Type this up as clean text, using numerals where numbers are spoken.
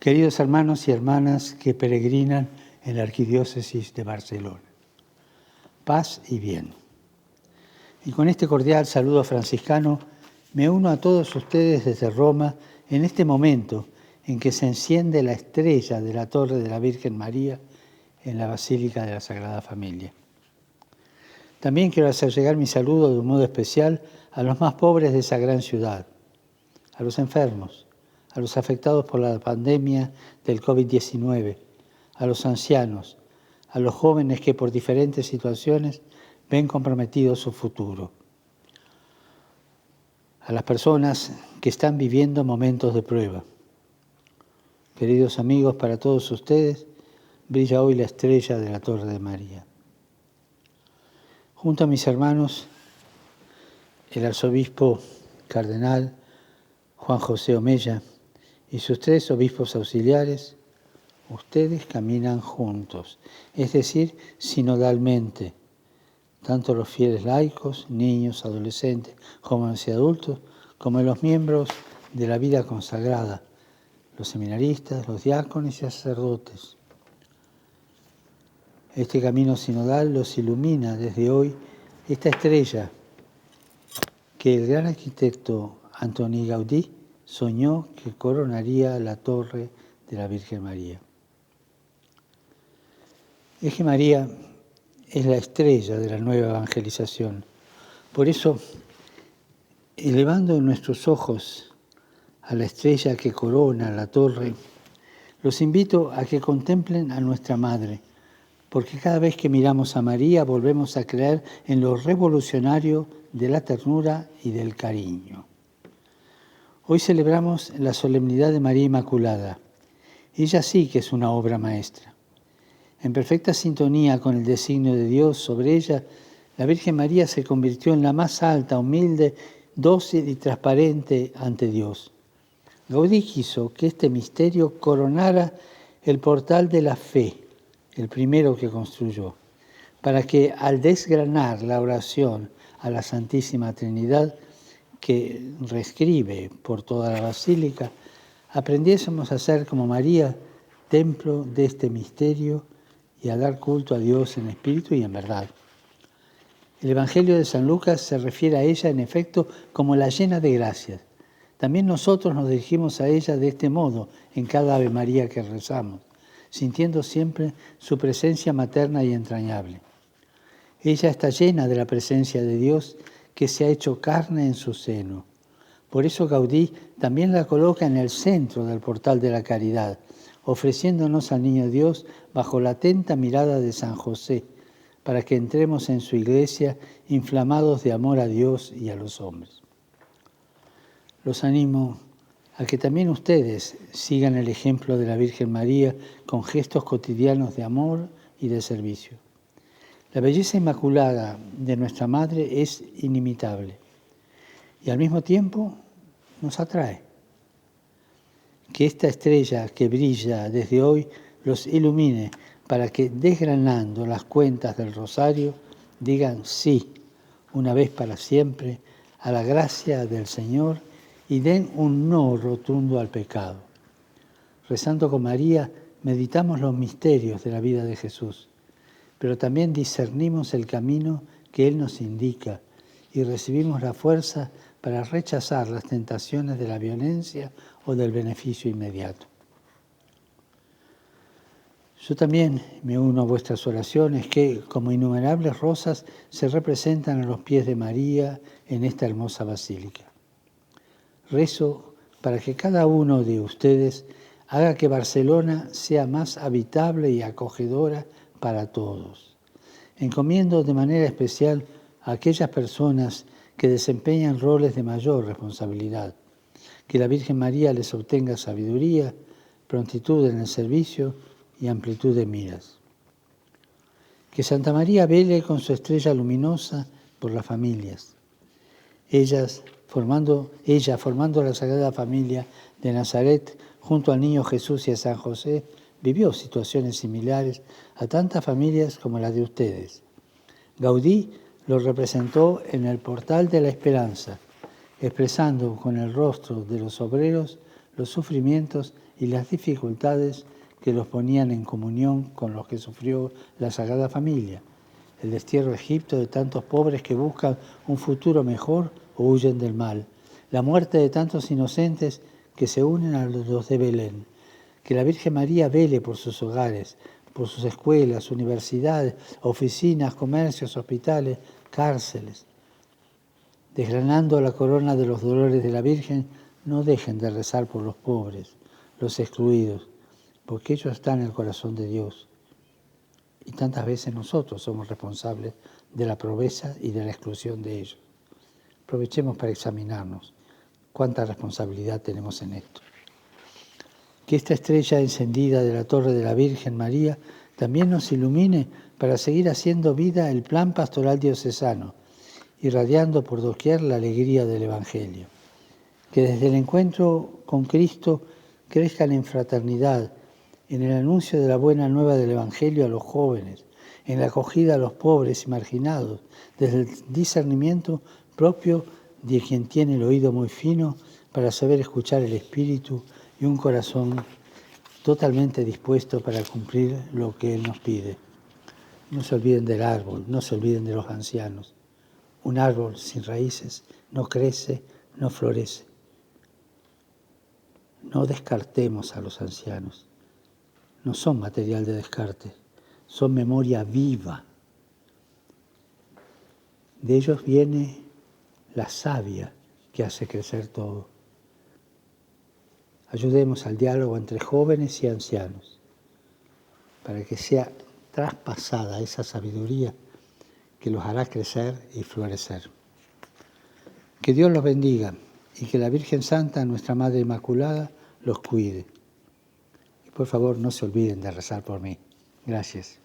Queridos hermanos y hermanas que peregrinan en la Arquidiócesis de Barcelona, paz y bien. Y con este cordial saludo franciscano me uno a todos ustedes desde Roma en este momento en que se enciende la estrella de la Torre de la Virgen María en la Basílica de la Sagrada Familia. También quiero hacer llegar mi saludo de un modo especial a los más pobres de esa gran ciudad, a los enfermos, a los afectados por la pandemia del COVID-19, a los ancianos, a los jóvenes que por diferentes situaciones ven comprometido su futuro, a las personas que están viviendo momentos de prueba. Queridos amigos, para todos ustedes brilla hoy la estrella de la Torre de María. Junto a mis hermanos, el arzobispo cardenal Juan José Omella y sus 3 obispos auxiliares, ustedes caminan juntos, es decir, sinodalmente, tanto los fieles laicos, niños, adolescentes, jóvenes y adultos, como los miembros de la vida consagrada, los seminaristas, los diáconos y sacerdotes. Este camino sinodal los ilumina desde hoy esta estrella que el gran arquitecto Antoni Gaudí soñó que coronaría la Torre de la Virgen María. Es que María es la estrella de la nueva evangelización. Por eso, elevando nuestros ojos a la estrella que corona la torre, los invito a que contemplen a nuestra Madre, porque cada vez que miramos a María volvemos a creer en lo revolucionario de la ternura y del cariño. Hoy celebramos la solemnidad de María Inmaculada. Ella sí que es una obra maestra. En perfecta sintonía con el designio de Dios sobre ella, la Virgen María se convirtió en la más alta, humilde, dócil y transparente ante Dios. Gaudí quiso que este misterio coronara el portal de la fe, el primero que construyó, para que al desgranar la oración a la Santísima Trinidad, que reescribe por toda la Basílica, aprendiésemos a ser como María, templo de este misterio y a dar culto a Dios en espíritu y en verdad. El Evangelio de San Lucas se refiere a ella, en efecto, como la llena de gracias. También nosotros nos dirigimos a ella de este modo en cada Ave María que rezamos, sintiendo siempre su presencia materna y entrañable. Ella está llena de la presencia de Dios que se ha hecho carne en su seno. Por eso Gaudí también la coloca en el centro del portal de la caridad, ofreciéndonos al Niño Dios bajo la atenta mirada de San José, para que entremos en su iglesia inflamados de amor a Dios y a los hombres. Los animo a que también ustedes sigan el ejemplo de la Virgen María con gestos cotidianos de amor y de servicio. La belleza inmaculada de nuestra Madre es inimitable y al mismo tiempo nos atrae. Que esta estrella que brilla desde hoy los ilumine para que, desgranando las cuentas del rosario, digan sí, una vez para siempre, a la gracia del Señor y den un no rotundo al pecado. Rezando con María, meditamos los misterios de la vida de Jesús, pero también discernimos el camino que Él nos indica y recibimos la fuerza para rechazar las tentaciones de la violencia o del beneficio inmediato. Yo también me uno a vuestras oraciones que, como innumerables rosas, se representan a los pies de María en esta hermosa basílica. Rezo para que cada uno de ustedes haga que Barcelona sea más habitable y acogedora para todos. Encomiendo de manera especial a aquellas personas que desempeñan roles de mayor responsabilidad. Que la Virgen María les obtenga sabiduría, prontitud en el servicio y amplitud de miras. Que Santa María vele con su estrella luminosa por las familias. Ella, formando la Sagrada Familia de Nazaret, junto al Niño Jesús y a San José, vivió situaciones similares a tantas familias como las de ustedes. Gaudí lo representó en el portal de la esperanza, expresando con el rostro de los obreros los sufrimientos y las dificultades que los ponían en comunión con los que sufrió la Sagrada Familia. El destierro a Egipto de tantos pobres que buscan un futuro mejor o huyen del mal. La muerte de tantos inocentes que se unen a los de Belén. Que la Virgen María vele por sus hogares, por sus escuelas, universidades, oficinas, comercios, hospitales, cárceles. Desgranando la corona de los dolores de la Virgen, no dejen de rezar por los pobres, los excluidos, porque ellos están en el corazón de Dios. Y tantas veces nosotros somos responsables de la pobreza y de la exclusión de ellos. Aprovechemos para examinarnos cuánta responsabilidad tenemos en esto. Que esta estrella encendida de la Torre de la Virgen María también nos ilumine para seguir haciendo vida el plan pastoral diocesano, irradiando por doquier la alegría del Evangelio. Que desde el encuentro con Cristo crezcan en fraternidad, en el anuncio de la buena nueva del Evangelio a los jóvenes, en la acogida a los pobres y marginados, desde el discernimiento propio de quien tiene el oído muy fino para saber escuchar el Espíritu y un corazón totalmente dispuesto para cumplir lo que Él nos pide. No se olviden del árbol, no se olviden de los ancianos. Un árbol sin raíces no crece, no florece. No descartemos a los ancianos. No son material de descarte, son memoria viva. De ellos viene la savia que hace crecer todo. Ayudemos al diálogo entre jóvenes y ancianos para que sea traspasada esa sabiduría que los hará crecer y florecer. Que Dios los bendiga y que la Virgen Santa, nuestra Madre Inmaculada, los cuide. Y por favor no se olviden de rezar por mí. Gracias.